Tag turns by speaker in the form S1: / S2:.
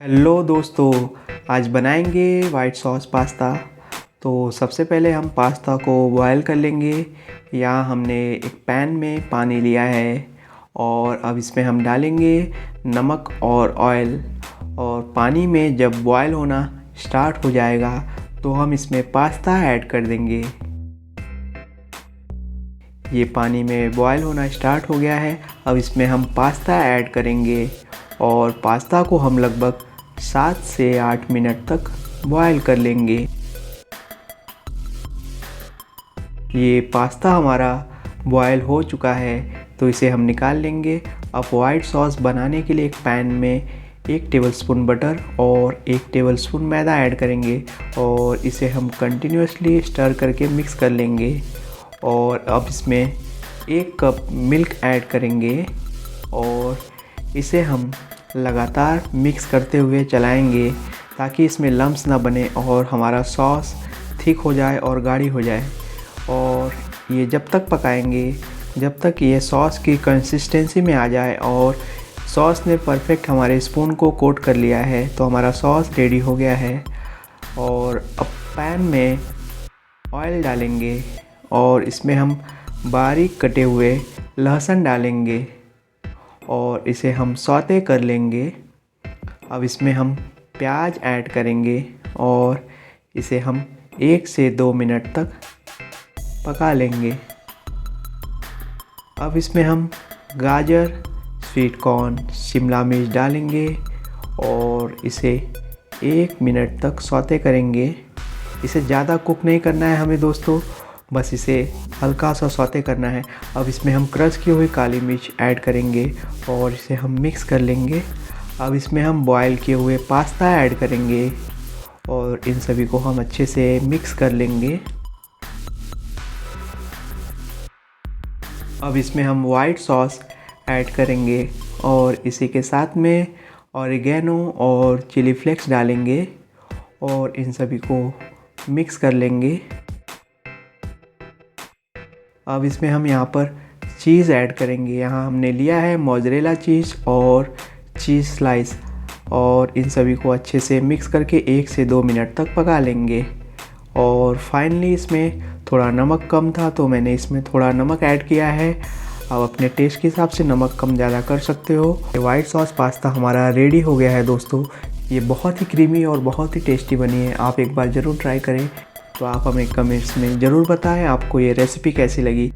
S1: Hello दोस्तों, आज बनाएंगे वाइट सॉस पास्ता। तो सबसे पहले हम पास्ता को बॉयल कर लेंगे। यहाँ हमने एक पैन में पानी लिया है और अब इसमें हम डालेंगे नमक और ऑयल। और पानी में जब बॉयल होना स्टार्ट हो जाएगा तो हम इसमें पास्ता ऐड कर देंगे। ये पानी में बॉयल होना स्टार्ट हो गया है। अब इसमें हम पास्ता ऐड करेंगे और पास्ता को हम लगभग 7 से 8 मिनट तक बॉयल कर लेंगे। ये पास्ता हमारा बॉयल हो चुका है तो इसे हम निकाल लेंगे। अब वाइट सॉस बनाने के लिए एक पैन में 1 टेबलस्पून बटर और 1 टेबलस्पून मैदा ऐड करेंगे और इसे हम कंटिन्यूसली स्टर करके मिक्स कर लेंगे। और अब इसमें 1 कप मिल्क ऐड करेंगे और इसे हम लगातार मिक्स करते हुए चलाएंगे ताकि इसमें लम्स ना बने और हमारा सॉस थिक हो जाए और गाढ़ी हो जाए। और ये जब तक पकाएंगे जब तक ये सॉस की कंसिस्टेंसी में आ जाए और सॉस ने परफेक्ट हमारे स्पून को कोट कर लिया है तो हमारा सॉस रेडी हो गया है। और अब पैन में ऑयल डालेंगे और इसमें हम बारीक कटे हुए लहसुन डालेंगे और इसे हम सौते कर लेंगे। अब इसमें हम प्याज ऐड करेंगे और इसे हम 1 से 2 मिनट तक पका लेंगे। अब इसमें हम गाजर, स्वीट कॉर्न, शिमला मिर्च डालेंगे और इसे 1 मिनट तक सौते करेंगे। इसे ज़्यादा कुक नहीं करना है हमें दोस्तों, बस इसे हल्का सा सौते करना है। अब इसमें हम क्रश की हुई काली मिर्च ऐड करेंगे और इसे हम मिक्स कर लेंगे। अब इसमें हम बॉयल किए हुए पास्ता ऐड करेंगे और इन सभी को हम अच्छे से मिक्स कर लेंगे। अब इसमें हम वाइट सॉस ऐड करेंगे और इसी के साथ में ऑरिगेनो और चिली फ्लेक्स डालेंगे और इन सभी को मिक्स कर लेंगे। अब इसमें हम यहाँ पर चीज़ ऐड करेंगे। यहाँ हमने लिया है मोज़रेला चीज़ और चीज़ स्लाइस और इन सभी को अच्छे से मिक्स करके 1 से 2 मिनट तक पका लेंगे। और फाइनली इसमें थोड़ा नमक कम था तो मैंने इसमें थोड़ा नमक ऐड किया है। आप अपने टेस्ट के हिसाब से नमक कम ज़्यादा कर सकते हो। वाइट सॉस पास्ता हमारा रेडी हो गया है दोस्तों। ये बहुत ही क्रीमी और बहुत ही टेस्टी बनी है। आप एक बार ज़रूर ट्राई करें। तो आप हमें कमेंट्स में ज़रूर बताएं आपको ये रेसिपी कैसी लगी।